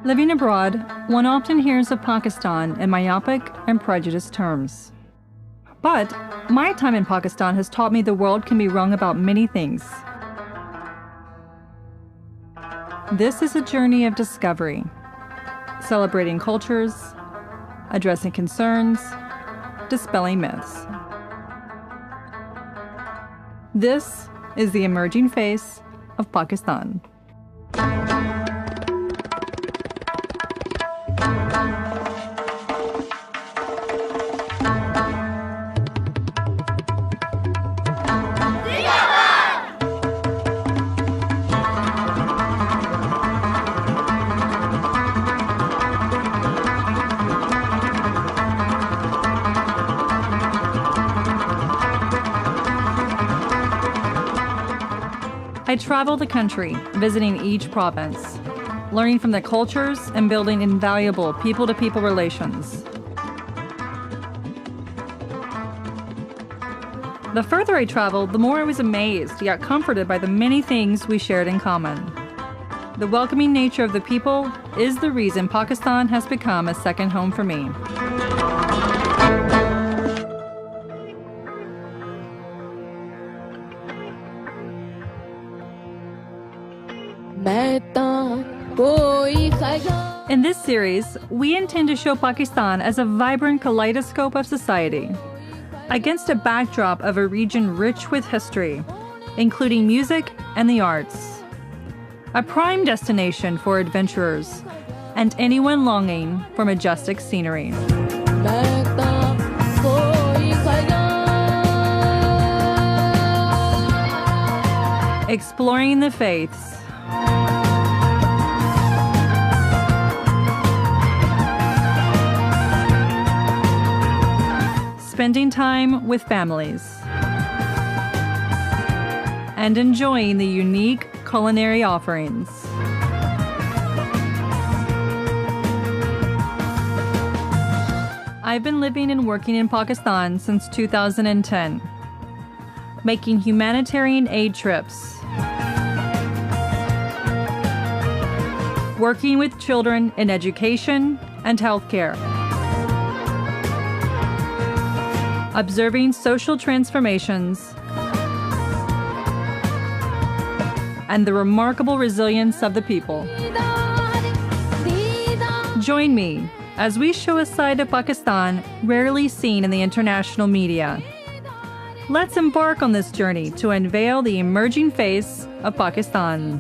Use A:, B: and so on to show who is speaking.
A: Living abroad, one often hears of Pakistan in myopic and prejudiced terms. But my time in Pakistan has taught me the world can be wrong about many things. This is a journey of discovery, celebrating cultures, addressing concerns, dispelling myths. This is the emerging face of Pakistan. I travel the country, visiting each province, learning from the cultures and building invaluable people-to-people relations. The further I traveled, the more I was amazed, yet comforted by the many things we shared in common. The welcoming nature of the people is the reason Pakistan has become a second home for me. In this series, we intend to show Pakistan as a vibrant kaleidoscope of society, against a backdrop of a region rich with history, including music and the arts. A prime destination for adventurers and anyone longing for majestic scenery. Exploring the faiths. Spending time with families, and enjoying the unique culinary offerings. I've been living and working in Pakistan since 2010, making humanitarian aid trips, working with children in education and healthcare, observing social transformations, and the remarkable resilience of the people. Join me as we show a side of Pakistan rarely seen in the international media. Let's embark on this journey to unveil the emerging face of Pakistan.